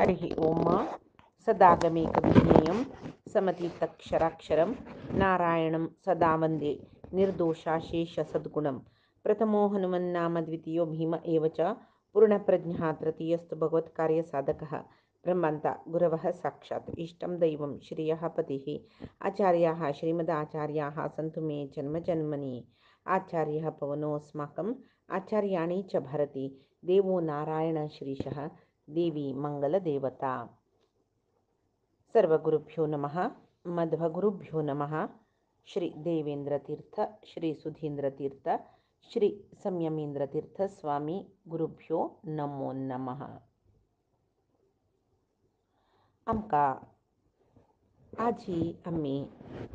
हरिः ओम सदागमेकविज्ञेयं समतीतक्षराक्षरं नारायणं सदा वन्दे निर्दोषाशेषसद्गुणं प्रथमो हनुमन्नाम द्वितीयो भीम एव च पूर्णप्रज्ञः तृतीयस्तु भगवत्कार्यसाधकः ब्रह्मन्ता गुरवः साक्षात् इष्टं दैवं श्रियः पतिः आचार्याः श्रीमदाचार्याः सन्तु मे जन्मजन्मनि आचार्यः पवनोऽस्माकम् आचार्याणि च भारती देवो नारायण श्रीशः देवी मंगलदेवता. सर्वगुरुभ्यो नमः. मध्वगुरुभ्यो नमः. श्री देवेंद्रतीर्थ, श्री सुधींद्रतीर्थ, श्री संयमेंद्रतीर्थ स्वामी गुरुभ्यो नमो नमः. आमका आजी आम्ही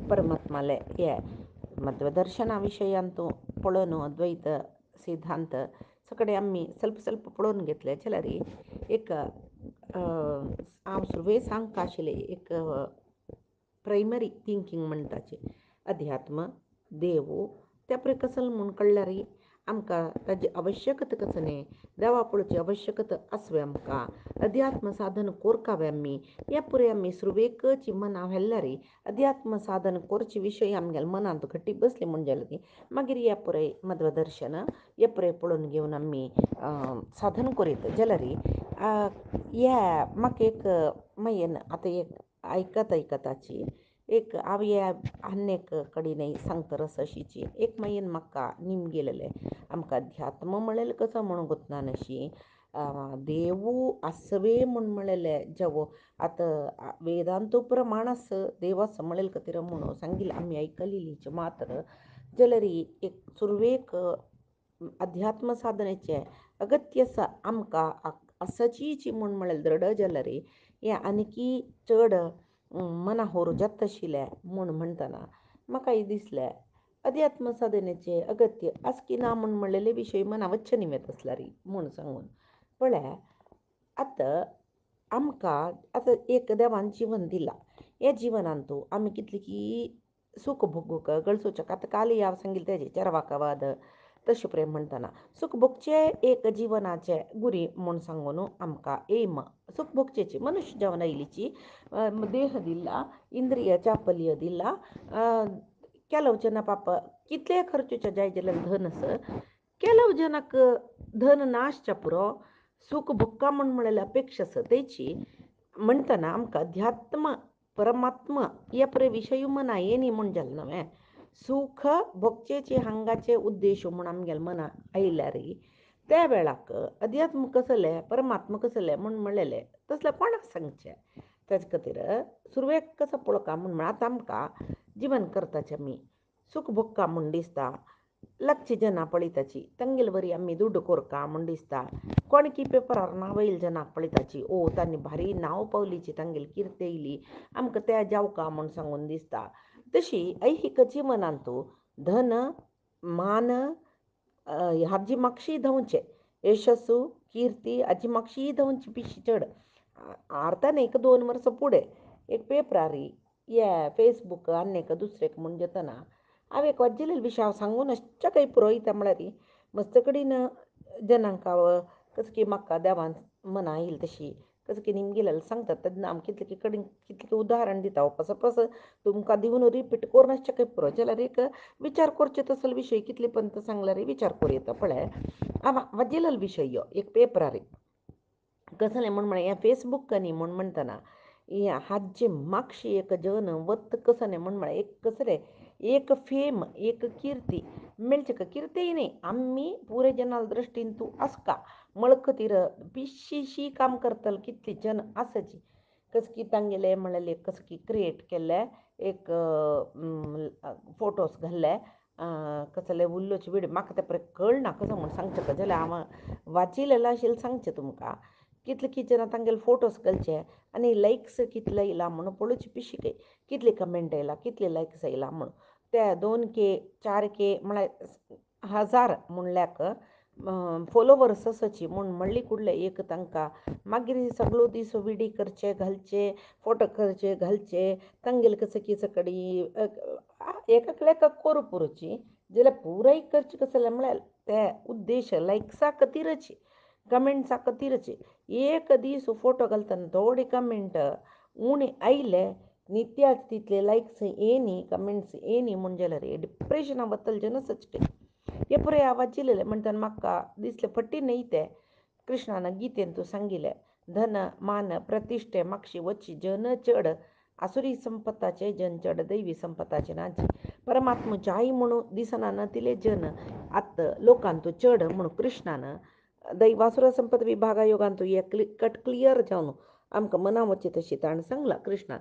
परमात्माले या मध्वदर्शनाविषयांतू पळोवन अद्वैत सिद्धांत सगळे आम्ही ಸ್ವಲ್ಪ पळोवन घेतले जाल्यार एक हांव सुरवे सांगता आशिल्लें एक प्रायमरी थिंकींग म्हणटाचे अध्यात्म देव त्या पळय कसं म्हूण कळल्यार आमकां ताची आवश्यकता कसं न्ही देवा पळोवची आवश्यकता आसवे आमकां अध्यात्म साधन कोरकावे आमी हे पुरे आमी सुरवेकची मनां व्हेल्ल्यार अध्यात्म साधन कोरचे विशयी आमगेल्या मनांत घट्टी बसली म्हण जाल्यार मागीर हे पुरे मध्वदर्शन हे पुरे पळोवन घेवन आमी साधन करीत जाल्यार ह्या म्हाका एक मागीर आतां एक आयकताची एक हांव ह्या आनेक कडेन सांगता रसशीची एक मागीर म्हाका निम गेलेले आमकां अध्यात्म म्हळें कसो म्हणून गुतना नशी देवू आसवे म्हूण म्हळेलें जेवो आतां वेदांतो प्रमाण आस देव आसा म्हळेल खातीर म्हणून सांगिल्लें आमी आयकलेलीचे मात्र जाल्यार एक सुरवेक अध्यात्म साधनेचें अगत्य आसा आमकां आसाची म्हूण म्हळें दृढ जाल्यार हें आनीकी चड मना होरजत आशिल्लें म्हूण म्हणटना म्हाका दिसलें अध्यात्म साधनेचें अगत्य आसकी ना म्हूण म्हणलेले विशय मना वच्चे निमेत आसल्यार म्हूण सांगून पळय आतां आमकां आतां एक देवान जीवन दिलां हे जिवनांतू आमी कितली की सूख भोगूंक गळसोवचें आतां काली हांव सांगिल्लें तेजें चरवाकावाद तशें प्रेम म्हणटना सूख भोगचें एक जिवनाचें गुरी म्हूण सांगून आमकां एम सूख भोगचेची मनुश्य जावन आयिल्लीची देह दिला इंद्रिय चापल्य दिला ಕೆಲವು ಜನ ಪಾಪ कितले खर्चुचे जाय जाल्यार धन आस ಕೆಲವು ಜನಕ್ಕೆ धन नाशच्या पुरो सूख भोगता म्हळें अपेक्षा आसा तेची म्हणटना आमकां अध्यात्म परमात्मा ह्या पळय विशय मना हे न्ही म्हण जालें न्हय सूख भोगचेची हांगाचे उद्देश म्हूण आमगेल्या मना आयल्यार त्या वेळाक अध्यात्म कसलें परमात्मा कसलें म्हूण म्हणलेलें तसलें कोणाक सांगचें तेजे खातीर सुरवेक कसो पळोवका म्हूण आतां आमकां जीवन करताचें आमी सूख भोगता म्हूण दिसता लागचीं जनां पळयताची तांगेले वरी आमी दुड्ड कोरता म्हूण दिसता कोणकी पेपरार नांव येयली जनाक पळयताची ओ तांणी भारी नांव पावलीची तांगेली किर्त येयली आमकां तें जावका म्हूण सांगून दिसता तशी ऐहिक जिवनांतू धन मान हाजी म्हाकशी धांवचें यशस्सू कीर्ती हाजी म्हाकशी धांवची पिशी चड आर्तान एक 2 वर्सां फुडें एक पेपरार हे फेसबूक आनेक दुसरेक म्हूण जेतना हांव एक वाज्जिल्लें विशय हांव सांगून अशें काही पुरोयता म्हळ्यार मस्त कडेन जनांक हांव कसं की म्हाका देवान मना येयली तशी कसं की निमगेलें सांगतात तेन्ना हांव कितलें कडेन कितलें उदाहरण दिता पस तुमकां दिवन रिपीट करून अशें काही पुरो जाल्यार एक विचार करचे तसले विशय कितले पर्यंत सांगल्यार विचार करूं येता पळय हांव वाज्जिल्लो विशय यो एक पेपरार कसलें म्हण हें फेसबूक न्ही म्हूण म्हणटना हाजे म्हाकशी एक जन वत कसं न्ही म्हण एक कसं रे एक फेम एक कीर्ती मेळचे का कीर्ती न्ही आमी पुरे जनाल दृश्टीन तूं आसका मळ खातीर पिशीशी काम करतले कितली जन आसाची कसं की तांगेले म्हणलें कसं की क्रिएट केल्ले एक फोटोज घाल्ले कसले उल्लोचे विडियो म्हाका तें कळना कसो म्हूण सांगचें का जाल्यार हांव वाचिल्लें आशिल्लें सांगचें तुमकां कितले जनां तांगेले फोटोज घालचे आनी लायक्स कितले येयला म्हूण पळोवची पिशीक कितले कमेंट येयला कितले लायक्स येयला म्हूण ते 2K 4K म्हळ्यार 1000 म्हणल्याक फॉलोवर्स आसाची म्हूण म्हणली कुडले एक तांकां मागीर सगळो दीस विडी करचे घालचे फोटो करचे घालचे तांगेले कसं की सकडी एकाक कोरू पुरोची जाल्यार पुराय करचे कसले म्हळ्यार ते उद्देश लायक्सा खातीरच कमेंट साकतीरचे एक दीस फोटो घालतना थोडी कमेंट उणी आयले नित्याच तितले लायक्स येनी कमेंट्स येनी म्हणजे रे डिप्रेशन वतलचे नसचे हे पुरे आवाज जिलेले म्हणटाना म्हाका दिसले फट्टी नाही ते कृष्णानं गीतेन तू सांगिले धन मान प्रतिष्ठे मागशी वची जन चढ आसुरी संपताचे जन चढ दैवी संपताचे नाची परमात्मूची आई म्हणून दिसना न तिले जन आत लोकांतू चढ म्हणून कृष्णानं दैवासुर संपत विभागा योगांतू एक कट क्लियर जावन आमकां मना वचे तशी ताण सांगला कृष्णान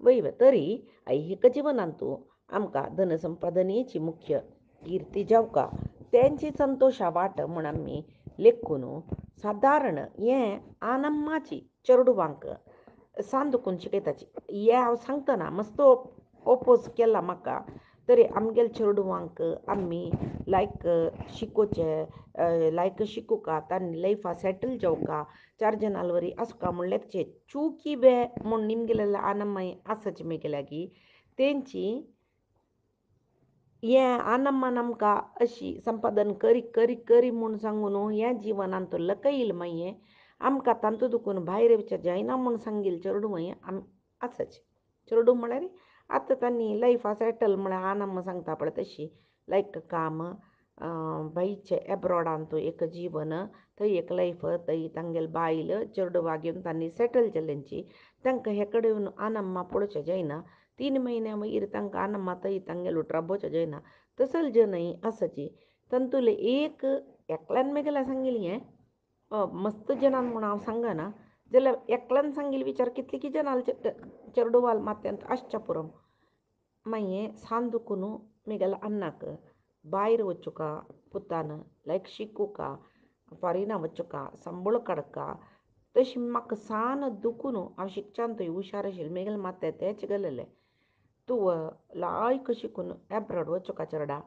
वैव तरी ऐहिक जिवनांतू आमकां धनसंपादनेची मुख्य कीर्ती जावका त्यांची संतोषा वाट म्हण आमी लेखून साधारण हें आनम्माची चेडवांक सांदुकून शिकयताची हें हांव सांगतना मस्त ओपोज केला म्हाका तरी आमगेल चेडवांक आमी लायक शिकोवचे लायक शिकूका तांणी लायफा सेटल जावका चार जनालवरी आसका म्हण लेखचे चूकी बे म्हूण निमगेलेल्या आनम्माई आसच मेगेल्यागी तेंची हें आनम्मान आमकां अशी संपादन करी करी करी म्हूण सांगून हें जिवनांत लकईल मागीर आमकां तांतू दुखून भायर येवचें जायना म्हूण सांगिल्लें चेडूं आम आसच चेडूं म्हळ्यार आतां तांणी लायफा सेटल म्हळ्यार आनम्मा सांगता पळय तशी लायक काम भाईचे एब्रॉडांत एक जीवन थंय एक लायफ थंय तांगेल बायल चेडवा घेवन तांणी सेटल जाल्यांची तांकां हे कडेन आनम्मा पळोवचें जायना 3 महिन्या मागीर तांकां आनम्मा थंय तांगेल उठराबोवचें जायना तसल जनय आसची तंतुले एक एकल्यान मेगेल्या सांगिल्लें हें मस्त जनान म्हूण हांव सांगना जाल्यार एकल्यान सांगिल्ले विचार कितले की जनाल चेडवाल मात्यांत आसच्या पुरो मागीर सांज दुखून मेगेल्या अन्नाक भायर वचुका पुतान लायक शिकूका फॉरिना वचुका संबळ काडका तशी म्हाका सान दुखून हांव शिकच्यान थंय हुशार आशिल्लें मेगेले माते तेच गेलेले तूं लायक शिकून एब्रॉड वचुका चेडा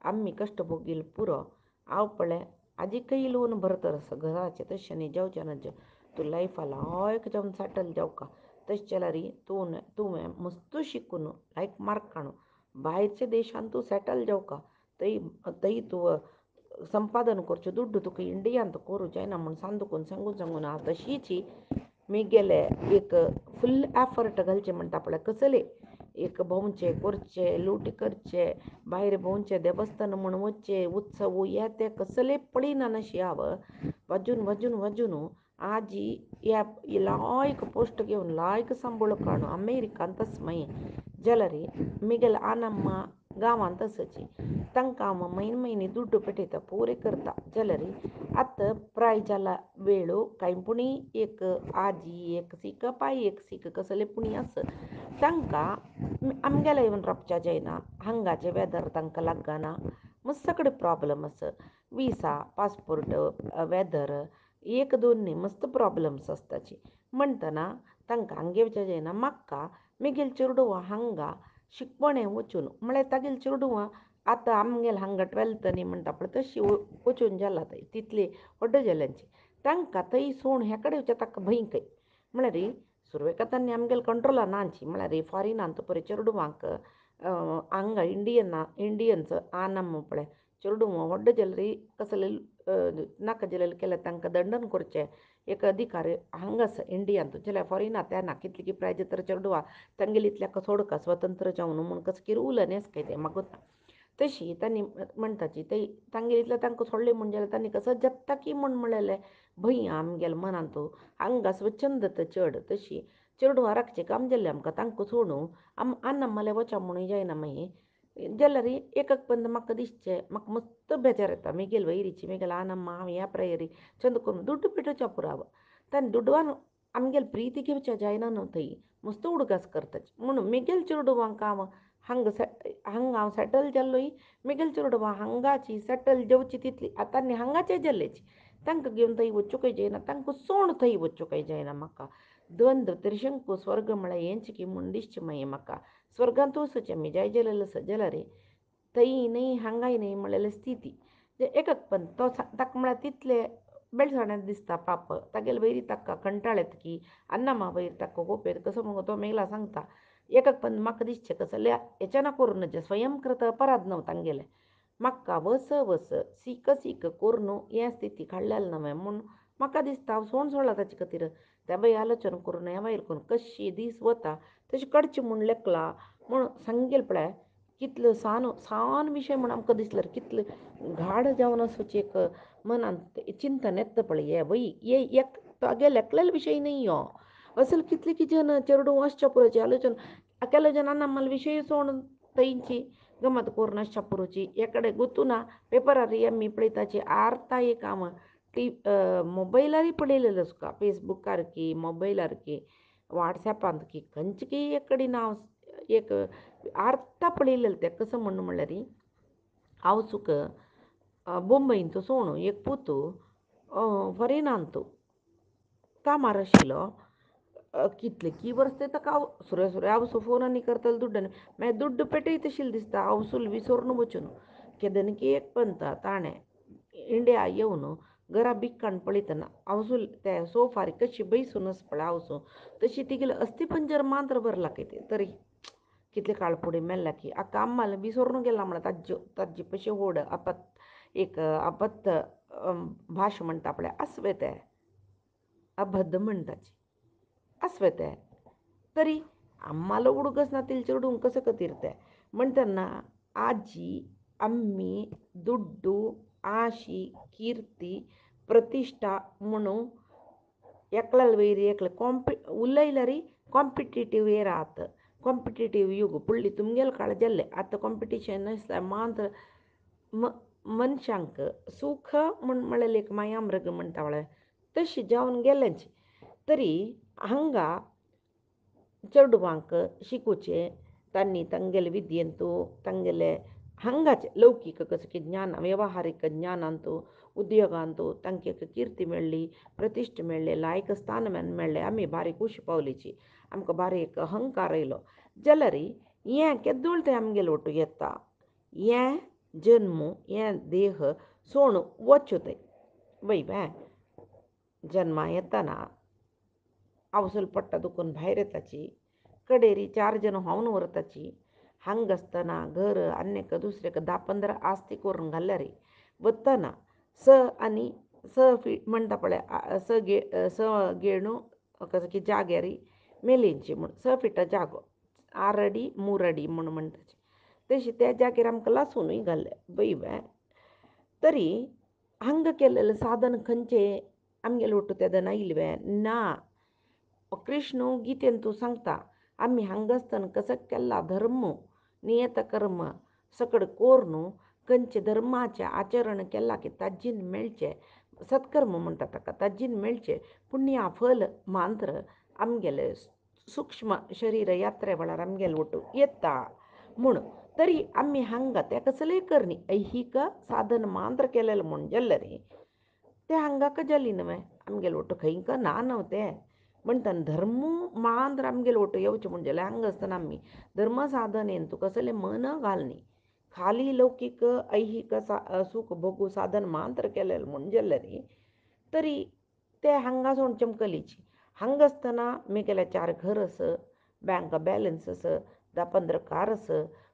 आमी कश्ट भोगील पुरो हांव पळय आजी काही लोन भरतर घराचे तशें न्ही जावचें ना तूं लायफा लायक जावन सेटल जावका तशें जाल्यार तुवें मस्त शिकून लायक मार्क काडून भायरच्या देशांत तूं सेटल जावका थंय थंय तूं संपादन करचें दुड्ड तुका इंडियांत करूं जायना म्हूण सांगून सांगून हांव तशीच मेगेले एक फुल्ल एफर्ट घालचें म्हणटा पळय कसले एक भोंवचें करचें लूट करचें भायर भोंवचें देवस्थान म्हूण वचचें उत्सव हे ते कसले पडिना नाशी हांव वचून वचून वचून आज ह्या लायक पोस्ट घेवन लायक सांबळ काडून अमेरिकांतच मागीर जाल्यार मेगेल आनम्मा गांवांत आसची तांकां हांव म्हयने दुड्ड पेटयता पुरे करता जाल्यार आतां प्राय जाला वेळो कांय पुणी एक आजी एक सीक पाय एक सीक कसले पुणी आस तांकां आमगेल्या येवन रावच्या जायना हांगाचें वेदर तांकां लागना मस्त सगळे प्रॉब्लम आसा विसा पासपोर्ट वेदर एक दोन न्ही मस्त प्रॉब्लम्स आसताची म्हणटना तांकां हांगा येवचें जायना म्हाका मेगेल चेडवा हांगा शिकवणें वचून म्हळ्यार तागेल चेडवा आतां आमगेल हांगा 12th न्ही म्हणटा पळय तशी वचून जाला थंय तितली व्हड्ड जाल्यांची तांकां थंय सोण हे कडेन येवचें ताका भंय म्हळ्यार सुरवेकातांनी आमगेल कंट्रोलान नाची म्हळ्यार फॉरिनांत पळय चेडवांक हांगा इंडियन्स आनम पळय चेडवा व्हड्ड जाल्यार कसले नाका जाल्यार केल्यार तांकां दंडन करचें एक अधिकार हांगास इंडियांत जाल्यार फॉरिनांत त्या ना कितली की प्रायज तर चेडवा तांगेली इतल्याक सोडका स्वतंत्र जावन म्हूण कसं की रूल नेस काय ते म्हाका तशी तांणी म्हणटाची ते तांगेली इतलें तांकां सोडलें म्हण जाल्यार तांणी कसं जत्ता की म्हूण म्हणलेलें भंय आमगेल्या मनांत हांगा स्वच्छंदत चड तशी चेडवां राखचें काम जाल्लें आमकां तांकां सोडूं आनम्माले वचा म्हणून जायना मागीर जाल्यार एक बंद म्हाका दिसचें म्हाका मस्त बेजार येता मेगेल वैरीची मेगेल आनम्मा हांव ह्या प्रायरी चंद करून दुड्ड पिठोवच्या पुरावं तांणी दुडवान आमगेल प्रीती घेवच्या जायना न्हू थंय मस्त उडगास करताची म्हणून मेगेल चेडवांक हांव हांगा हांव सेटल जाल्लोय मेगेल चेडवां हांगाची सेटल जेवची तितली आतां हांगाचे जाल्लेची तांकां घेवन थंय वचूंकय जायना तांकां सोण थंय वचूंकय जायना म्हाका द्वंद त्रिशंकू स्वर्ग म्हळ्यार हेंच की म्हूण दिसचें मागीर म्हाका स्वर्गांत वचचें आमी जाय जाल्यार आसा जाल्यार थंय न्ही हांगाय न्ही म्हणलेले स्थिती एकक पण तो ताका म्हळ्यार तितले बेळसाण्यात दिसता पाप तागेले वयरी ताका कंटाळेत की अन्नामा वयर ताका खूब येता कसो मगो तो मेगला सांगता एकक पण म्हाका दिसचें कसले हेच्या करून जे स्वयंकृत अपराध न्हू तांगेले म्हाका वस सीक करून हे स्थिती काडलेलें नवें म्हूण म्हाका दिसता हांव सोण सोडला ताचे खातीर त्या बाई आलोचना करून ह्या बायल करून कशी दीस वता तशें करचें म्हूण लेखला म्हूण सांगेल पळय कितलो सान विशय म्हूण आमकां दिसलो कितलो गाढ जावन असोची एक मनांत चिंतन येता पळय हे बाई हे एक तागे लेखलेलो विशय नहीं हो असल कितले की जन चेडू अश्चपुराची आलोचना aquella ಜನ ವಿಷಯ ಸೋಣ ತೈಂಚಿ ಗಮ್ಮತ್ ಕೋರ್ನ ಶಪುರುಚಿ ಎಕಡೆ ಗೊತ್ತುನಾ ಪೇಪರಲ್ಲಿ ಎಮ್ಮಿ ಪಳಿತಾची आरता एक काम टी मोबाईलारी पडलेलं का फेसबुकार की मोबाईलार की व्हॉट्सॲपांत की खंयची एकडे नाव एक आर्ता पळयलेलें तें कसं म्हणल्यार हांव सुक बोंबईन तो सोणू एक पुतू फॉरेनान तो कामार आशिल्लो कितले की वर्स ते ताका सुरे सुरे हांव फोनांनी करतलो दुड्डांनी मागीर दुड्ड पेटयत आशिल्लें दिसता हावसूल विसरून वचून केदन की एक पंत ताणें इंडिया येवन घरा बिक्काण पळयतना हावसूल ते सोफार कशी बैसून आस पळय हावसूं तशी तिगेले अस्थिपंजर मांत्र भरला कितें तरी कितले काळ फुडें मेल्ला की आक्का आम्माल विसरून गेला म्हणल्यार ताजी पशी होड एक अपत्त भाशा म्हणटा पळय आसवे ते अबद्ध म्हणटाची आसवे ते तरी आम्हाला उडकच ना तिल चिडूंक कसं खातीर म्हणटना आजी अम्मी दुड्डू आशी कीर्ती प्रतिश्ठा म्हणून एकल्याल वैरी एकले उलयल्यारी कॉम्पिटिटीव येरा आतां कॉम्पिटिटीव यूग फुडली तुमगेले काळ गेल्ले आतां कॉम्पिटिशन आसता मात्र मनशांक सुख म्हणलें एक मायामृग म्हणटा पळय तशी जावन गेल्यांची तरी हांगा चेडवांक शिकोवचें तांणी तांगेले विद्येंतू तांगेले हांगाचे लौकीक कसं की ज्ञान वेवहारीक ज्ञानांतू उद्योगांतू तांकां किर्ती मेळ्ळी प्रतिश्ठ मेळ्ळें लायक स्थानमान मेळ्ळें आमी बारी खुशी पावलीची आमकां बारी एक अहंकार येयलो जाल्यार हें केदोळ तें आमगेले वटू येता हें जल्म हें देह सोण वच्चो थंय वय जल्मा येताना आवसल पडटा दुखून भायर येताची कडेरी 4 जण व्हांवन व्हरताची हांगा आसतना घर आनीक दुसरेक 10-15 आस्ती करून घाल्यार वतना आनी म्हणटा पळय गेणू कसं की जाग्यारी मेलींची म्हूण 6 फिटां जागो 6 अडी 3 अडी म्हूण म्हणटाची तशी त्या जाग्यार आमकां लासूनूय घाल्ले बई तरी हांगा केल्लेलें साधन खंयचें आमगेले वटू तेदन आयिल्ले ना कृष्ण गीतेन तूं सांगता आमी हांगा आसतना कसो केल्ला धर्म नियत कर्म सकड कोर न्हू खंयचे धर्माचें आचरण केलां की ताजीन मेळचें सत्कर्म म्हणटा ताका ताजीन मेळचें पुण्या फल मांत्र आमगेले सूक्ष्म शरीर यात्रे वेळार आमगेले वटू येता म्हूण तरी आमी हांगा तें कसलेय करनी ऐहिक साधन मांत्र केलेलें म्हूण जाल्यार तें हांगाक जाली न्हय आमगेले वटू खंयक ना न्हू तें म्हणटना धर्म मांत्र आमगेले वटू येवचें म्हणजे जाल्यार हांगा आसतना आमी धर्म साधनेन तूं कसलें मन घालनी खाली लौकीक ऐहिक सूख भोगू साधन मांत्र केलेलें म्हूण जाल्यार तरी तें हांगा सोण चमकलीची हांगा आसतना म्हगेल्या 4 घर आस बँक बॅलन्स आस 10-15 कार आस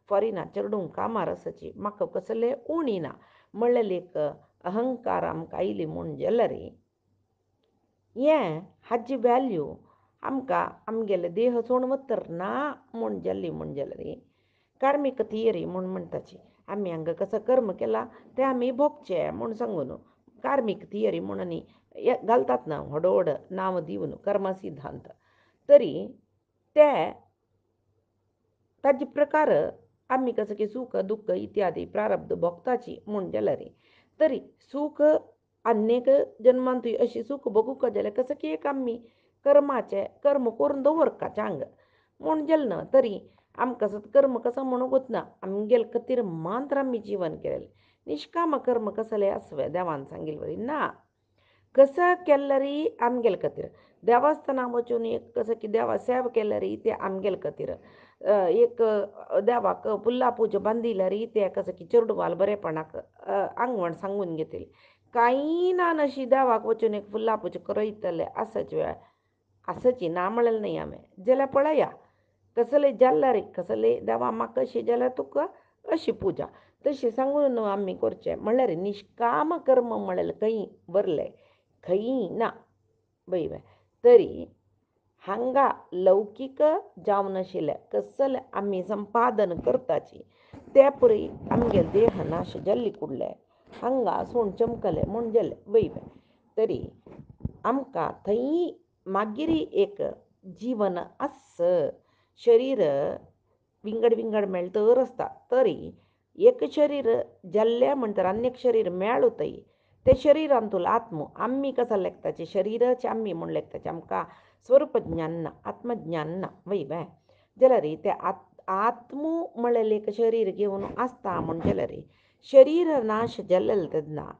फॉरिना चेडूंक कामार आसाची म्हाका कसलें उणी ना म्हणलें एक अहंकार आमकां आयली म्हूण जाल्यार हें हाजी वॅल्यू आमकां आमगेले देह सोण वतर ना म्हूण जाल्ली म्हूण जाल्यार कार्मीक थियरी म्हूण म्हणटाची आमी हांगा कसो कर्म केला तें आमी भोगचें म्हूण सांगून कार्मीक थियरी म्हूण आनी घालतात ना व्हड नांव दिवन कर्म सिद्धांत तरी ते ताजे प्रकार आमी कसं की सुख दुःख इत्यादी प्रारब्ध भोगताची म्हूण जाल्यार तरी सूख अनेक जन्मांतूय अशी सूख भोगूंक जाल्यार कसं की एक आमी कर्माचें कर्म करून दवरपाचें हांगा म्हूण जालें न्हय तरी आमकां सत्कर्म कसो म्हणूंक वचना आमगेले खातीर मात्र आमी जिवन केलेलें निश्काम कर्म कसलें आसवें देवान सांगिल्लें ना कसं केल्यार आमगेले खातीर देवस्थानां वचून एक कसं की देवा सेवा केल्यार तें आमगेले खातीर एक देवाक पुल्ला पूजा बांदिल्यार तें कसं की चेडवाल बरेपणाक आंगवण सांगून घेतली कांय ना नशी देवाक वचून एक फुल्ला पूजा करयतले आसच वेळ आसची ना म्हणलें न्हय हांवें जाल्यार पळया कसलें जाल्यार कसलें देवा म्हाका अशें जाल्यार तुका अशी पुजा तशी सांगून आमी करचें म्हणल्यार निश्काम कर्म म्हणलें खंय बरलें खंय ना बैव तरी हांगा लौकिक जावन आशिल्ले कसले आमी संपादन करताची ते पुरी आमगे देह नाश जल्ली कुडले हांगा सोण चमकले म्हूण गेले वैव तरी आमकां थंय मागिरी एक जीवन आस शरीर विंगड विंगड मेळतर आसता तरी एक शरीर जाल्ले म्हणटर आनी शरीर मेळूतय ते शरीरांतूल आत्म आम्ही कसा लेखताचे शरीराचे आम्ही म्हूण लेखताचे आमकां स्वरूप ज्ञान ना आत्मज्ञान ना वय बाय जाल्यार ते आत्म म्हळेले एक शरीर घेवन आसता म्हण जाल्यार शरीर नाश जाल्लेले तेन्ना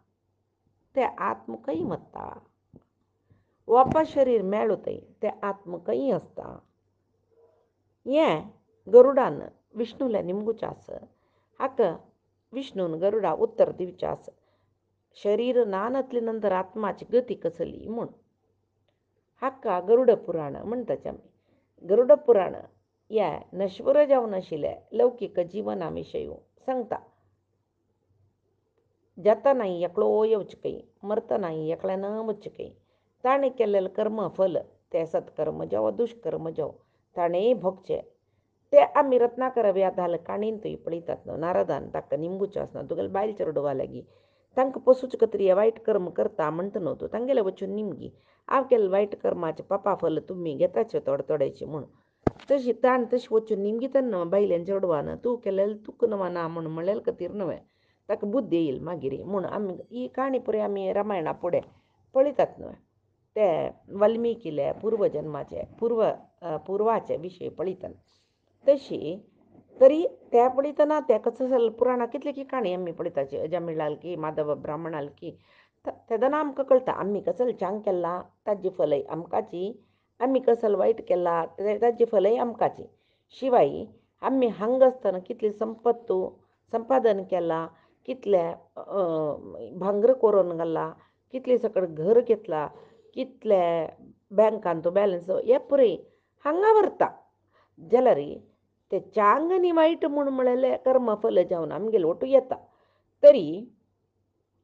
ते आत्म खंय वता वापस शरीर मेळूतय ते आत्म खंय आसता हें गरुडान विष्णूला निमगुचें आस हाका विष्णून गरुडा उत्तर दिवचें आस शरीर नानतले नंतर आत्माची गती कसली म्हूण हाका गरुड पुराण म्हणटाचे आमी गरुड पुराण ह्या नश्वर जावन आशिल्ल्या लौकीक जिवना विशयी सांगता जातानाय एकलो येवचकय मरतनाय एकल्यान वचकय ताणें केल्लें कर्म फल ते सत्कर्म जावं दुष्कर्म जावं ताणें भोगचें ते आमी रत्नाकर व्याधाल काणींतूय पळयतात नारदान ताका निमगुचें आसना तुगेले बायल चेडवा लागीं तांकां पसूच कत्री वायट कर्म करता म्हणटा न्हू तूं तांगेले वचून निमगी हांव केल्ले वायट कर्माचे पापा फल तुमी घेताचे थोडे थोडेचे म्हूण तशी ताण तशी वचून निमगिता न्हू बायलेन चेडवान तूं केलेलें तुका ना म्हूण म्हणलेले खातीर न्हय ताका बुद्धी येईल मागीर म्हूण आमी ही काणी पुरी आमी रामायणा फुडें पळयतात न्हय ते वाल्मिकीले पूर्वजन्माचे पुर्वाचे विशय पळयतना तशी तरी त्या पळयतना त्या कसं पुराणा कितले की काणी आमी पळयताची अजामिळाल की माधव ब्राह्मणाल की तेदना आमकां कळटा आमी कसल चांग केला ताजी फलय आमकाची आमी कसल वायट केला ताजी फलय आमकाची शिवाय आमी हांगा आसतना कितली संपादन केला कितले भांगर करून घाला कितले सकट घर घेतला कितले बँकान तो बॅलन्स हे पुरे हांगा व्हरता जाल्यार ते चांग आनी वायट म्हूण म्हळेले कर्मफल जावन आमगेले ओटू येता तरी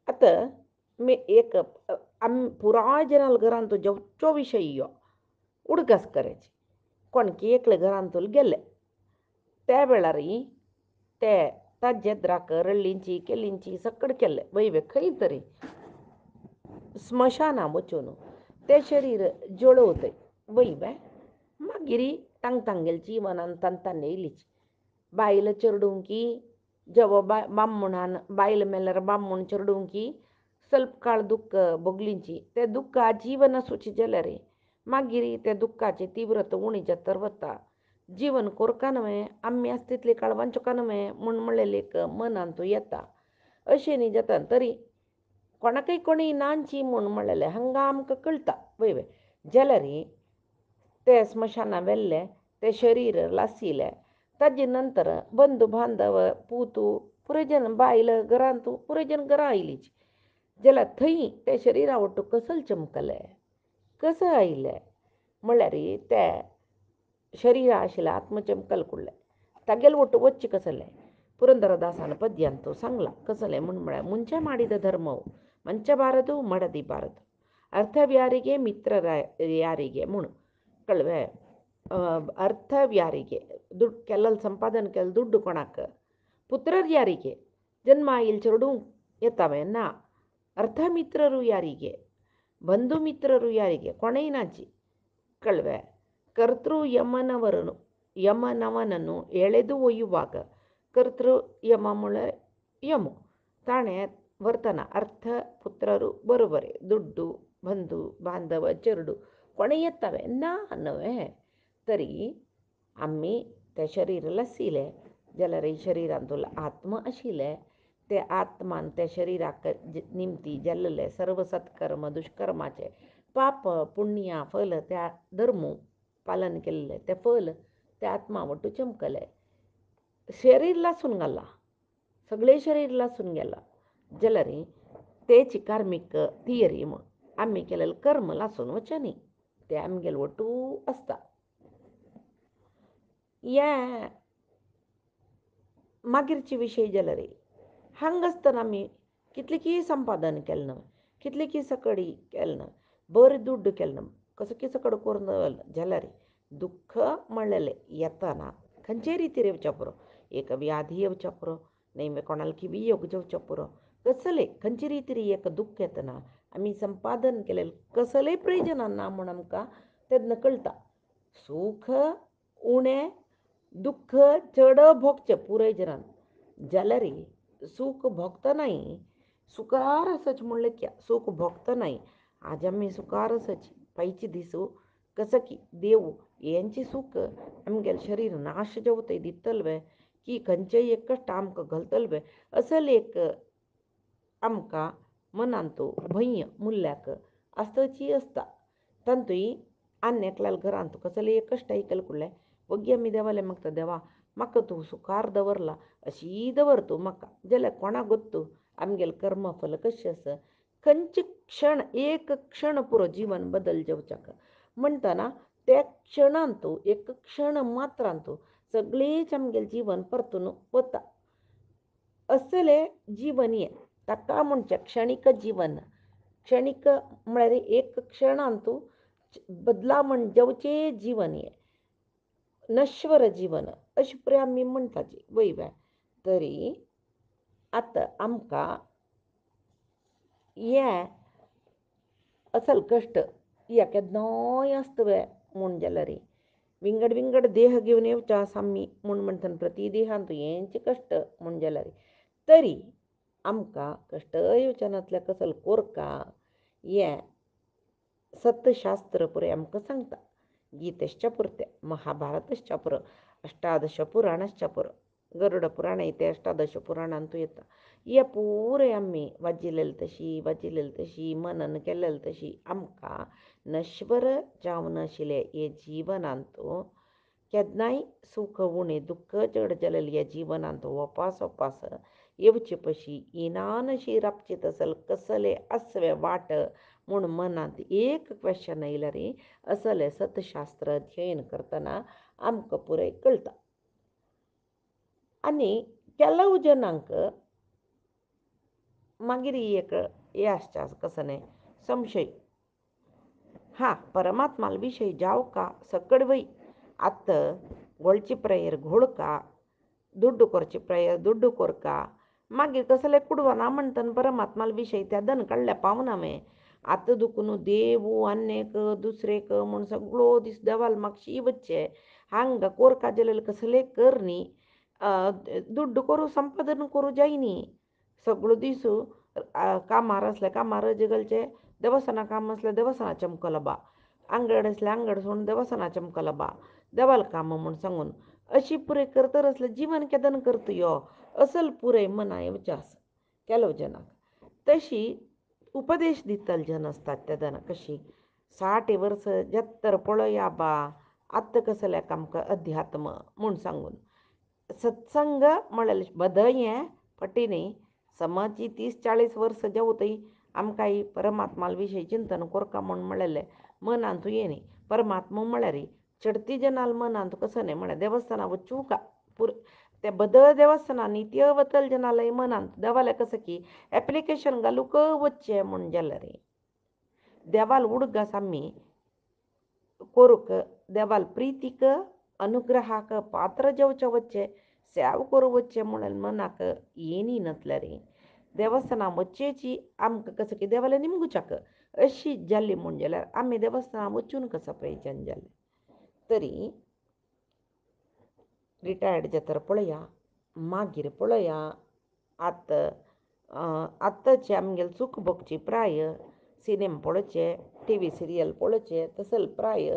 आतां एक पुराय जनाल घरांत जेवच्यो विशय यो उडगास करायची कोणकी एकले घरांतूल गेले त्या वेळार ते ताजे द्राक रळ्ळींची केलींची सकड केले वयवे खंय तरी स्मशाना वचून ते शरीर जळवतय वयवे मागीर तांगेल जिवनान तांतान येयलीच बायल चेडूंकी जेवो बामणान बायल मेल्यार बामण चेडूंकी ಸ್ವಲ್ಪ काळ दुख्ख भोगलींची ते दुख्ख आजीवन आसूची जाल्यार मागीर ते दुख्खाची तीव्रता उणी जातर वता जीवन कोरका न्हय आमी आसा तितली काळ वांचोका न्हय म्हूण म्हणलेली एक मनांतू येता अशें न्ही जाता तरी कोणाकय कोणी नांची म्हूण म्हणलेलें हांगा आमकां कळटा वय जाल्यार ते स्मशाना व्हेल्ले ते शरीर लासिले ताजे नंतर बंधू बांधव पुतू पुरे जन बायल घरांतू पुरे जन घरा आयलीच जाल्यार थंय ते शरिरा वटू कसल चमकले कसं आयले म्हळ्यार ते शरिरा आशिल्लें आत्मचमकल कुडले तागेले वटू वच्चे कसले ಪುರಂದರದಾಸನ ಪದ್ಯ ಅಂತೂ ಸಂಗ್ಲ ಕಸಲೆ ಮುನ್ಮಳೆ ಮುಂಚೆ ಮಾಡಿದ ಧರ್ಮವು ಮಂಚಬಾರದು ಮಡದಿಬಾರದು ಅರ್ಥವ್ಯಾರಿಗೆ ಮಿತ್ರರ ಯಾರಿಗೆ ಮುಣು ಕಳ್ವೆ ಅರ್ಥವ್ಯಾರಿಗೆ ದುಡ್ಡು ಕೆಲ್ಲಲ್ಲಿ ಸಂಪಾದನೆ ಕೆಲ ದುಡ್ಡು ಕೊಣಕ್ಕೆ ಪುತ್ರರು ಯಾರಿಗೆ ಜನ್ಮ ಇಲ್ಲಿ ಚೆರಡು ಎತ್ತವೆ ನಾ ಅರ್ಥ ಮಿತ್ರರು ಯಾರಿಗೆ ಬಂಧು ಮಿತ್ರರು ಯಾರಿಗೆ ಕೊನೆಯನಾಜಿ ಕಳ್ವೆ ಕರ್ತೃ ಯಮನವನನ್ನು ಎಳೆದು ಒಯ್ಯುವಾಗ ಕರ್ತೃ ಯಮಮುಳ ಯಮು ತಾಣೆ ವರ್ತನ ಅರ್ಥ ಪುತ್ರರು ಬರೋಬರೆ ದುಡ್ಡು ಬಂಧು ಬಾಂಧವ ಚೆರಡು ಕೊನೆಯತ್ತವೆ ना नवे तरी आम्ही त्या शरीराला सिले जाल्यार शरिरांतूल आत्म आशिल्ले ते आत्मान त्या शरिराक निमती जाल्ले सर्व सत्कर्म दुष्कर्माचे पाप पुण्या फल त्या धर्म पालन केल्ले ते फल त्या आत्मा वटू चमकले शरीर लासून घाला सगळे शरीर लासून गेला जाल्यार तेची कार्मिक थियरी म्हूण आमी केलेले कर्म लासून वचनी ते आमगेले वटू आसता या मागीरचे विशय जाल्यार हांगा आसतना आमी कितले की संपादन केलें न्हय कितले की सकडी केलना बरें दुड्ड केलना कसं की सकड करून जाल्यार दुःख म्हणलेलें येताना खंयचे रितीर येवच्या पुरो एक व्याधी येवच्या पुरो नाही कोणाला किवी योग जेवच्या पुरो कसले खंयचे रितीर एक दुःख येतना आमी संपादन केलेलें कसलेय प्रयोजन ना म्हूण आमकां तेन्ना कळटा सूख उणें दुःख चड भोगचें पुराय जनान जाल्यार सूख भोगतनाय सुखार आसच म्हणलें क्या सूख भोगतनाय आज आमी सुखार आसच पायचे दिसू कसं की देव यांचे सुख आमगेलें शरीर नाश जेवतय दितलवे की खंयचेय एक कश्ट आमकां घालतलवे असल एक आमकां मनांतू भंय मुल्ल्याक आसतची आसता तांतूय आनी एकल्याल घरांत कसले एक कश्ट ऐकल फुडलें वगी आमी देवालें मागता देवा म्हाका तूं सुखार दवरला अशी दवर तूं म्हाका जाल्यार कोणाक गोत्तू आमगेलें कर्मफल कशें आसा खंयचे क्षण एक क्षण पुरो जीवन बदल जेवच्याक म्हणटना त्या क्षणांतू एक क्षण मात्रांतू सगळेच आमगेलें जीवन परतून वता असलें जीवन हें ताका म्हणचें क्षणीक जीवन क्षणीक म्हळ्यार एक क्षणांतू बदला म्हण जेवचें जीवन हें नश्वर जीवन अशें पळय आमी म्हणटाची वयव्या तरी आतां आमकां हें असल कश्ट या केन्नाय आसतवे म्हूण जाल्यार विंगड विंगड देह घेवन येवच्या आसा आमी म्हूण म्हणटना प्रती देहांतू हेंचे कश्ट म्हूण जाल्यार तरी आमकां कश्ट येवच्या नातल्या कसल कोरका हें सत्यशास्त्र पुरे आमकां सांगता गीतेश्च पुरतें महाभारतश्च पुरो अष्टादश पुराणश्च पुरो गरुड पुराण ते अष्टादश पुराणांतू येता हे पुरे आमी वाजिलेली तशी मनन केलेली तशी आमकां नश्वर जावन आशिल्ले हे जिवनांतू केन्नाय सूख उणें दुख्ख चड जालेलें ह्या जिवनांत वपास येवचे पशी इनानशी राबचीत असल कसले आसवे वाट म्हूण मनांत एक क्वेश्चन येयल्यार असलें सतशास्त्र अध्ययन करतना आमकां पुराय कळटा आनी केलो जनांक मागीर एक हें आसचा कसं न्ही संशय हां परमात्मा विशय जाव का सकड वय आत्त घोळची प्रेयर घोळका दुड्डू करची प्रेयर दुड्डू कोरका मागीर कसले कुडवना म्हणटन परमात्मा विशय त्या दन काडल्या पावनावे आतां दुखून देवू आनेक दुसरेक म्हूण सगळो दीस देवाल मागशी वच्चे हांगा कोरका जाल्यार कसले कर न्ही दुड्ड करूं संपादन करूं जाय न्ही सगळो दीस कामार आसले कामार रजे घालचे देवस्थाना काम आसलें देवस्थानाचें मुखार आंगड आसलें आंगड सोडून देवस्थानाचें मुखार देवाल काम म्हूण सांगून अशी पुरे करतर असलें जीवन केदन करता यो असल पुरे मना येवचें आसा केलो जनाक तशी उपदेश दितल जन असतात त्या जनाक कशी 60 वर्स जत्तर पळया बा आत्त कसल्याक आमकां अध्यात्म म्हूण सांगून सत्संग म्हळ्यार बदय हें पटिनी समाजी 30-40 वर्स जेवतय आमकां परमात्मा विशयी चिंतन कोरका म्हूण म्हळेलें मनांतू येनी परमात्मा म्हळ्यार चडती जनाल मनांत कसो न्ही म्हळ्यार देवस्थाना वचूं का ते बदल देवस्थाना नित्य वतल जनालय मनांत देवालें कसं की एप्लिकेशन घालूंक वच्चें म्हूण जाल्यार देवाल उडगास आमी कोरूक देवाल प्रितीक अनुग्रहाक पात्र जेवचे वच्चे सेव करूं वच्चें म्हणून मनाक येनी नतल्यार देवस्थाना वच्चेची आमकां कसं की देवालें निमगुच्याक अशी जाल्ली म्हूण जाल्यार आमी देवस्थाना वचून कसो प्रयोजन जालें तरी रिटायर्ड जातर पळया मागीर पळया आत्ताचे आमगेले सूख भोगची प्राय सिनेमा पळोवचे TV सिरियल पळोवचे तसल प्राय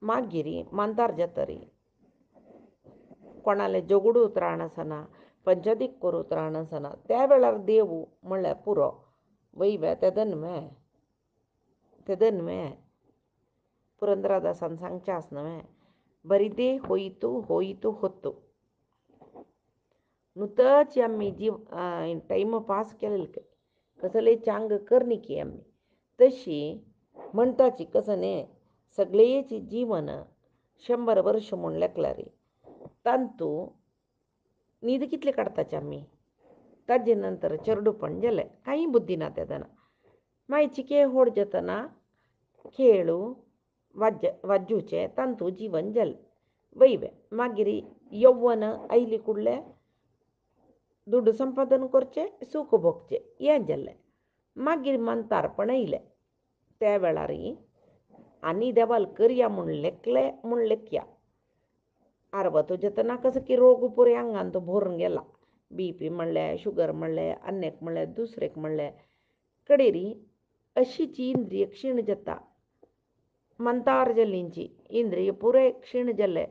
मागीर मांतार जातरी कोणालें जगडू त्राण आसना पंचदीक करूं त्राण आसना त्या वेळार देव म्हणल्यार पुरो वयव्या तेदन पुरंदरादासान सांगचें आसनवें बरिदे होयतू होत्तू नुतच आमी टायम पास केलें कसले चांग करनी की आमी तशी म्हणटाची कसं न्ही सगळेची जीवन 100 वर्ष म्हूण लेखल्यार तांतू न्हीद कितले काडटाचे आमी ताजे नंतर चेडूपण जालें कांय बुद्धी ना तेदना मायचिके होडजतना खेळू वाजूचे तांतू जीवन जल वैवे मागिरी यौवन ऐली कुडले ದುಡ್ಡು ಸಂಪಾದನೆ ಕೊರ್ಚೆ ಸುಖ ಭೋಗ್ಚೆ ಏನ್ ಜಲ್ಲೆ मागीर म्हणतारपण येयलें त्या वेळार आनी देवाल करया म्हूण लेखया आरवतो जेतना कसं की रोग पुरे आंगान तो भरून गेला BP म्हणलें शुगर म्हणलें अन्नेक म्हणलें दुसरेक म्हणलें कडेरी अशीची इंद्रिय क्षीण जाता म्हणतार जल्लींची इंद्रिय पुरे क्षीण जाल्ले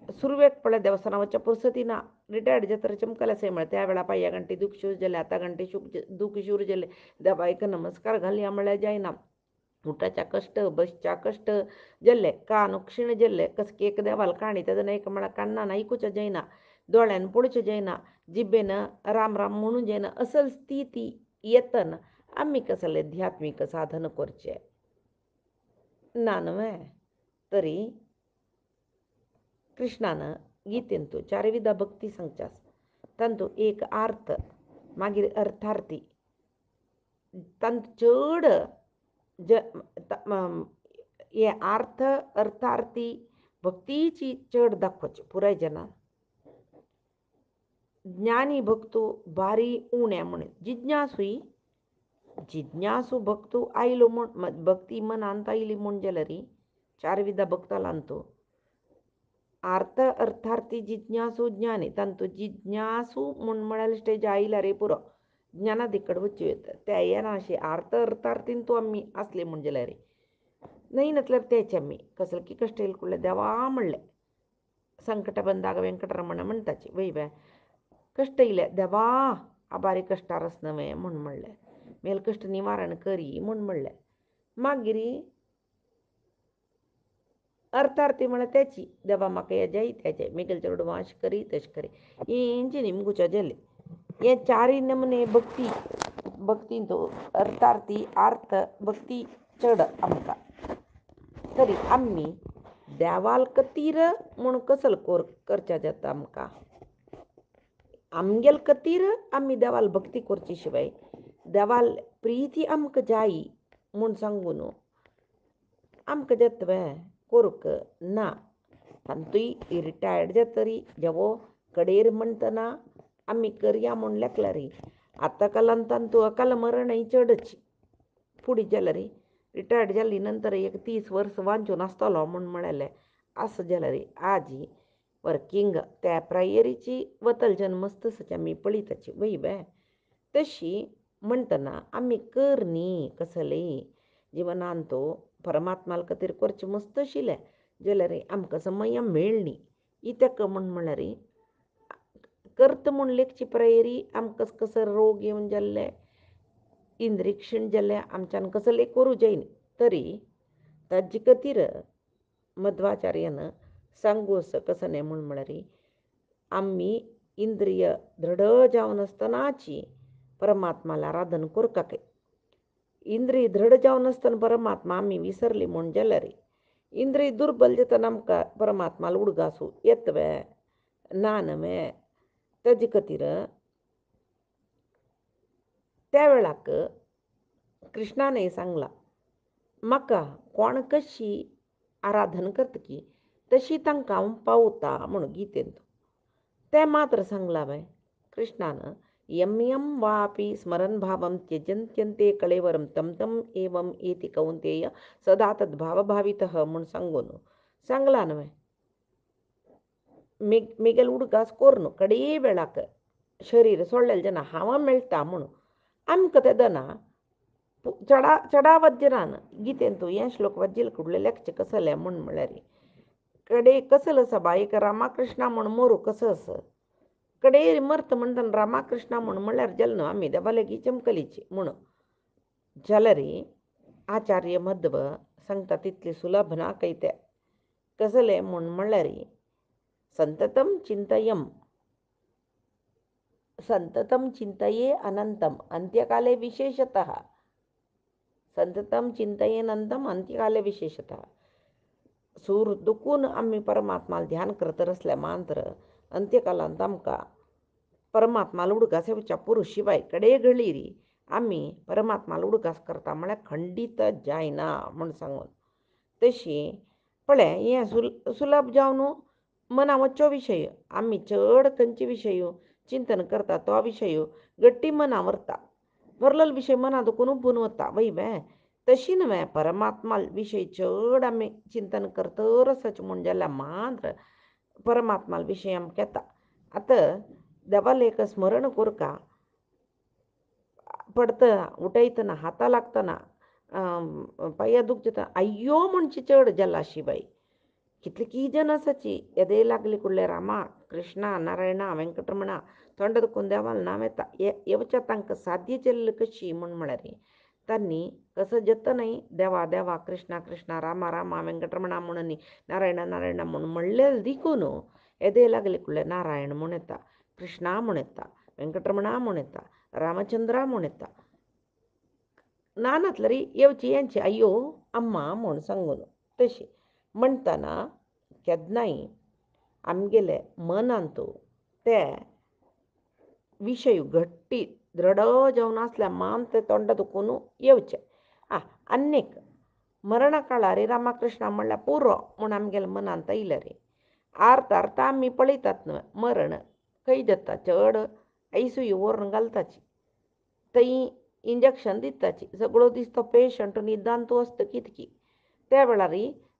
सुरवेक पळय देवस्थाना वच्चे पुरसती ना रिटायर्ड जातर चमकला सेमळ त्या वेळा पांय गंटे दुख शूर जाले आतां गंटे दुख शूर जाले देवा एक नमस्कार घालया म्हळ्यार जायना उठाच्या कश्ट बसच्या कश्ट जाल्ले कान क्षीण जाल्ले कसकी एक देवाल काणी तेदन एक म्हळ्यार कान्नान ऐकूचें जायना दोळ्यान पळोवचें जायना जिब्बेन राम राम म्हणून जायना असल स्थिती येतना आमी कसले ध्यात्मीक साधन करचे ना न्हय तरी कृष्णानं गीतेन तू चार विधा भक्ती सांगच्यास तांतू एक अर्थ मागीर अर्थार्थी तांतू चड हे अर्थ अर्थार्थी भक्तीची चड दाखोवची पुराय जनान ज्ञानी भक्तू बारी उण्या म्हण जिज्ञासू भक्तू आयलो म्हण भक्ती मनांत आयली म्हण जाल्यार चार विधा भक्तालांतू अर्थ अर्थार्थी जिज्ञासू ज्ञानी तांतू जिज्ञासू म्हूण म्हळ्यार स्टेज आयला रे पुरो ज्ञाना दिकड वच्ची येता त्या येना अशें अर्थ अर्थार्थीन तूं आमी आसले म्हण जाल्यार नाही नतल्यार तेच आमी कसले की कश्ट येयले कुडले देवा म्हणलें संकट बंदाग वेंकटरमण म्हणटाची वय कश्ट येयले देवा आबारी कश्टार आस नवे म्हूण म्हणलें मेल कश्ट निवारण करी म्हूण म्हणलें मागीर अर्थार्थी म्हळ्यार तेची देवा म्हाका हें जाय तें जाय मेगेल चेडूं वाश करी तशें करी हेंचे निमगुच्या जाले हे चारय नमने भक्तीन तो अर्थार्थी अर्थ भक्ती चड आमकां तरी आमी देवाल खातीर म्हूण कसल करचें जाता आमकां आमगेल खातीर आमी देवाल भक्ती करची शिवाय देवाल प्रिती आमकां जाय म्हूण सांगून आमकां जाता कोरूक ना तांतूय रिटायर्ड जातरी जेवो कडेर म्हणटना आमी करया म्हूण लेखल्यार आतां कालांत तांतू अकाल मरणय चडच फुडें जाल्यार रिटायर्ड जाल्ली नंतर एक 30 वर्स वांचून आसतलो म्हूण म्हळेलें आस जाल्यार आजी वर्किंग त्या प्रायरीची वतल जन्मस्तसाची आमी पळयताची वय तशी म्हणटना आमी करनी कसले जिवनांत तो परमात्मा खातीर करचें मस्त आशिल्लें जाल्यार आमकां समय मेळनी इत्याक म्हळ्यार करता म्हूण लेखची प्रायरी आमकां कसो रोग येवन जाल्ले इंद्रिय क्षीण जाल्ले आमच्यान कसले करूं जायना तरी ताजे खातीर मध्वाचार्यान सांगूस कसं न्ही म्हूण म्हळ्यार आमी इंद्रिय दृढ जावन आसतनाची परमात्माला आराधन करता काय इंद्रिय दृढ जावन आसतना परमात्मा आमी विसरली म्हूण जाल्यार इंद्रिय दुर्बल जातना आमकां परमात्माला उडगासूं येतवे ना न्हय ताजे खातीर त्या वेळाक कृष्णानय सांगलां म्हाका कोण कशी आराधन करतकी तशी तांकां हांव पावता म्हणून गीतेंत तें मात्र सांगलां बाय कृष्णान यम यम वापि स्मरण भावम त्यजन्त्यन्ते कळेवरम तम तम एवम एति कौंतेय सदा तद्भावभावितः म्हूण सांगलां न्हय मेगेल उडगास कोरन कडे वेळाक शरीर सोडलेलें जेन्ना हांव मेळटा म्हणून आमकां तें दना चडावत जनान गीतेन तूं हें श्लोक वाज्जिल कुडले लेखचें कसलें म्हूण म्हळ्यार कडे कसलो आसा बा एक रामाकृष्णा म्हूण मोरू कसो आसा कडे मर्त म्हणटना रामाकृष्णा म्हूण म्हळ्यार जालें न्हू आमी देवा लेगी चमकलीची म्हणून जाल्यार आचार्य मध्व सांगता तितली सुलभ ना काय तें कसलें म्हूण म्हळ्यार संततम चिंतये अनंतम अंत्यकाले विशेषतः संततम चिंतयेनंतम अंत्यकाले विशेषतः सूर दुखून आमी परमात्माला ध्यान करत असल्या मात्र अंत्यकालांत आमकां परमात्माला उडगास येवच्या पुरू शिवाय कडे घडीरी आम्ही परमात्माला उडकास करता म्हळ्यार खंडीत जायना म्हूण सांगून. तशी पळय हें सुलभ जावन मना वच्चो विशय आमी चड खंयचे विशय चिंतन करता तो विशय गट्टी मना व्हरता व्हरलेलो विशय मना दुखून उबून वता वय बे तशी न्हय परमात्मा विशय चड आमी चिंतन करतरच म्हूण जाल्यार मात्र परमात्मा विशय आमकां येता. आतां देवाला एक स्मरण करता पडतना उठयतना हाता लागतना पांया दुखता अय्यो म्हणचे चड जाला शिवाय कितली जन आसाची येदे लागली कुडले रामा कृष्णा नारायणा वेंकटरमणा तोंड दुखून देवाला नांव येता येवच्या तांकां साध्य जाल्ली कशी म्हळ्यार तांणी कसं जतनय देवा देवा कृष्णा कृष्णा रामा रामा वेंकटरमणा म्हणून नारायणा नारायणा म्हणून म्हणलें देखून येदे लागले कुडले नारायण म्हूण येता कृष्णा म्हूण येता वेंकटरमणा म्हूण येता रामचंद्रा म्हूण येता नानातलरी येवची यांची अय्यो अम्मा म्हूण सांगून तशी म्हणटना केन्नाय आमगेले मनांत ते विशय घट्टी दृढ जावन आसल्या मान ते तोंड दुखून येवचे. आनीक मरणा काळार रामकृष्ण म्हणल्यार पुरो म्हूण आमगेल्या मनांत येयलें रे आर्त आर्त आमी पळयतात न्हय मरण खंय जाता चड आयसीयू व्हरून घालताची थंय इंजेक्शन दिताची सगळो दीस तो पेशंट निदान तूं वस्त कितकी त्या वेळार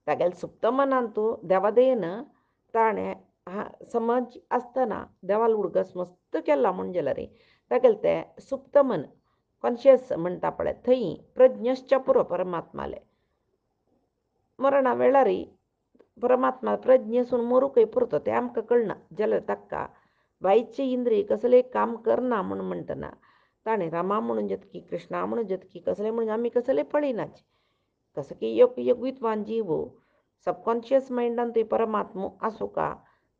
तागेले सुप्त मनांत देवादयेन ताणें समज आसतना देवाला उडगस मस्त केला म्हूण जाल्यार तागेलें तें सुप्त मन कॉन्शियस म्हणटा पळय थंय प्रज्ञश्च पुरो परमात्माले मरणा वेळार परमात्मा प्रज्ञेसून मरूकय पुरतो तें आमकां कळना जाल्यार ताका बायचे इंद्रिय कसलें काम करना म्हूण म्हणटना ताणें रामा म्हणून जतकी कृष्णा म्हणून जतकी कसलें म्हणून आमी कसलें पळयनाची कसं की योगवित्वान जीव सबकॉन्शियस मायंडान थंय परमात्मा आसूं का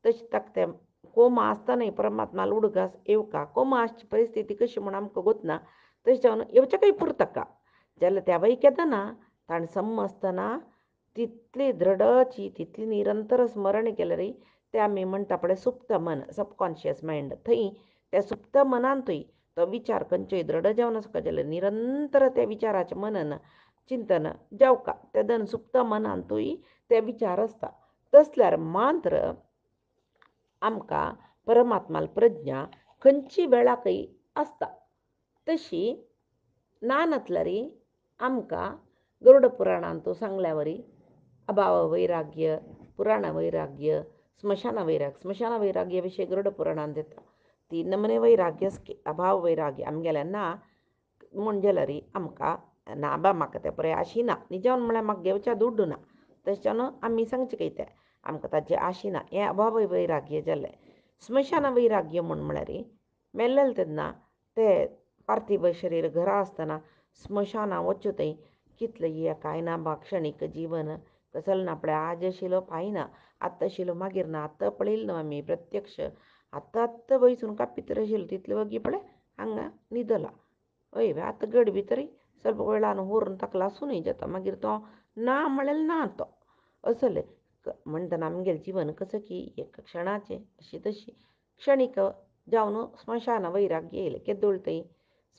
तशें ताका तें कोमा आसतना परमात्माला उडगास येवका कोमा आसची परिस्थिती कशी म्हूण आमकां गोतना तशें जावन येवचें पुरताका जाल्यार त्या वय केदना ताणें समजतना तितली दृढची तितली निरंतर स्मरण केलें रे तें आमी म्हणटा पळय सुप्त मन सबकॉन्शियस मायंड थंय त्या सुप्त मनांतूय तो विचार खंयचोय दृढ जावन आसता जाल्यार निरंतर त्या विचाराचें मनन चिंतन जावका त्या दन सुप्त मनांतूय ते विचार आसता तसल्यार मात्र आमकां परमात्माल प्रज्ञा खंयची वेळाकय आसता. तशी नानतल्यार आमकां गरुड पुराणांत सांगल्या वरी अभाव वैराग्य पुराण वैराग्य स्मशान वैराग्य विशय गरुड पुराणांत येता 3 नमने वैराग्य अभाव वैराग्य आमगेल्या ना म्हूण जाल्यार आमकां ना बा म्हाका तें पळय आशिना निजावन म्हळ्यार म्हाका घेवच्या दुड्ड ना तशें आमी सांगचें काय तें आमकां ताजें आशिना हें अभाव वैराग्य जालें. स्मशान वैराग्य म्हळ्यार मेल्लें तेन्ना तें पार्थीव शरीर घरा आसतना स्मशाना वच्चो थंय कितलें हें कांय ना बा क्षणीक जीवन कसलें ना पळय आज आशिल्लो फायना आत्तां आशिल्लो मागीर ना आत्तां पळयलें न्हय आमी प्रत्यक्ष आत्तां वयसून कापितर आशिल्लो तितले वगी पळय हांगा न्हिदला हय आतां गड भितर ಸ್ವಲ್ಪ वेळान व्हरून ताका लासूनय जाता मागीर तो ना म्हळ्यार ना तो असलें म्हणटना आमगेलें जिवन कसं की एक क्षणाचें अशी तशी क्षणीक जावन स्मशान वैराग्य येयलें केदोळ थंय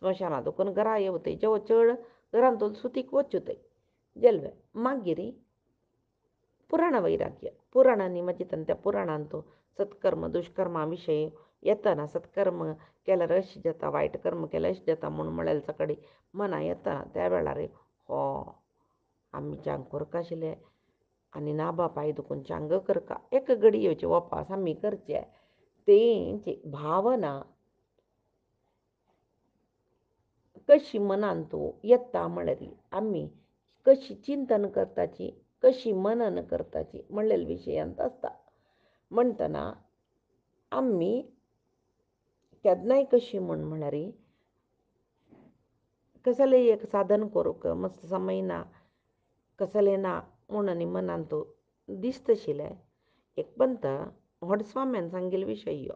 स्मशाना दुखून घरा येवतय जेव चड घरांतून सुतीक वचूतय जालें मागीर पुराण वैराग्य पुराणांनी मागीर त्या पुराणांत सत्कर्म दुष्कर्मा विशय येतना सत्कर्म केल्यार अशें जाता वायट कर्म केल्यार अशें जाता म्हूण म्हळ्यार सकाळी मना येतना त्या वेळार हो आमी चांग करका आशिल्ले आनी नाबा पांय दुखून चांग करका एक घडी येवचे वपास आमी करचे तेंची भावना कशी मनांत येता म्हळ्यार आमी कशी चिंतन करताची कशी मनन करताची म्हणलेल्या विशयांत आसता म्हणटना आमी केन्नाय कशी म्हळ्यार कसलें एक साधन करूंक मस्त समय ना कसलें ना म्हूण आनी मनांत दिसता आशिल्लें एक पंत व्हडस्वाम्यान सांगिल्लो विशय यो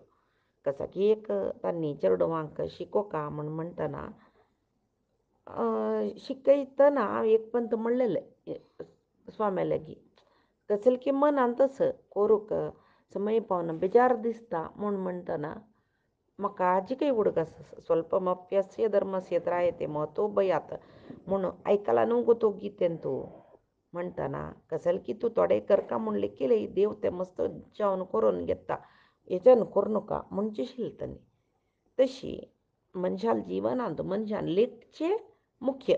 कसा की एक तांणी चेडवांक शिकोवका म्हूण म्हणटना शिकयतना एक पंत म्हणलेलें स्वाम्या लागीं कसलें की मनांत तस करूंक समय पावना बेजार दिसता म्हूण म्हणटना म्हाका जी काही उडक स्वल्पमप्यस्य धर्मस्य त्रायते महतो भयात म्हणून ऐकायला नको तो गीतेन तू म्हणताना कसं की तू थोडे करका म्हणले केले देव ते मस्त जेवण करून घेता याच्यानं करू नका म्हणजे शिलतनी तशी मनशाल जिवनांत मनशान लेखचे मुख्य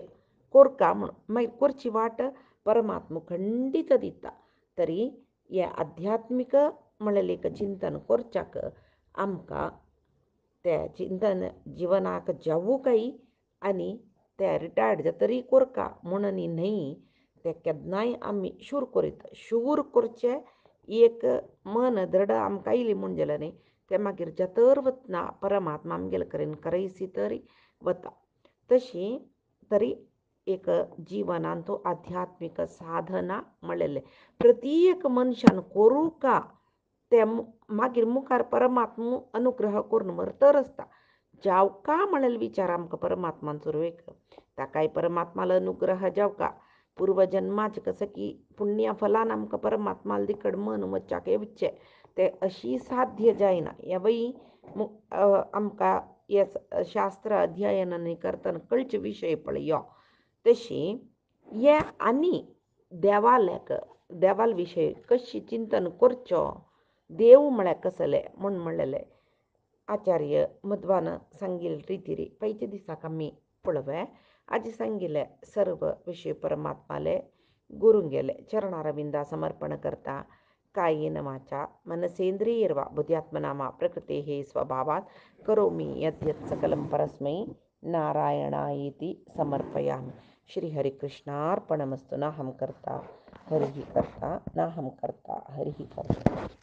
कोरका म्हण मागीर करची वाट परमात्मा खंडीत दिता तरी हे आध्यात्मिक म्हणलें चिंतन करच्याक आमकां त्या चिंतन जिवनाक जावू काही आणि त्या रिटायर्ड जातरी कोरका म्हणून न्हय ते केन्नाय आमी शूर करीत शूर करचे एक मन दृढ आमकां आयली म्हण जाल्यार न्ही ते मागीर जतर वतना परमात्मा आमगेले कडेन करयसी तरी वता तशी तरी एक जिवनांत आध्यात्मिक साधना म्हणलेले प्रत्येक मनशान करूं का ते मागीर मुखार परमात्मा अनुग्रह करून मर तर आसता जावका म्हणलेले विचार आमकां परमात्मान सुरवेक ताकाय परमात्माला अनुग्रह जावका पूर्वजन्माचे कसं की पुण्य फलान आमकां परमात्माला दिकड मन वच्चाक येवचे ते अशी साध्य जायना ह्या वय आमकां हे शास्त्र अध्ययन करतना कळचे विशय पळय तशी हे आनी देवाल विशय कशी चिंतन करचो देव म्हळ्यार कसले म्हूण म्हणलेले आचार्य मध्वान सांगिल्ले रितीरी पैचे दिसाक आमी पळोवया आज सांगिल्ले सर्व विषय परमात्माले गुरुंगेले चरणारविंदा समर्पण करता कायेन वाचा मनसेंद्रियर्वा बुद्ध्यात्मनामा प्रकृतेः स्वभावात् करोमि यद्यत् सकलं परस्मै नारायणायेति समर्पयामि श्रीहरिकृष्णार्पणमस्तु नाहं कर्ता हरिः कर्ता नाहं कर्ता हरिः कर्ता।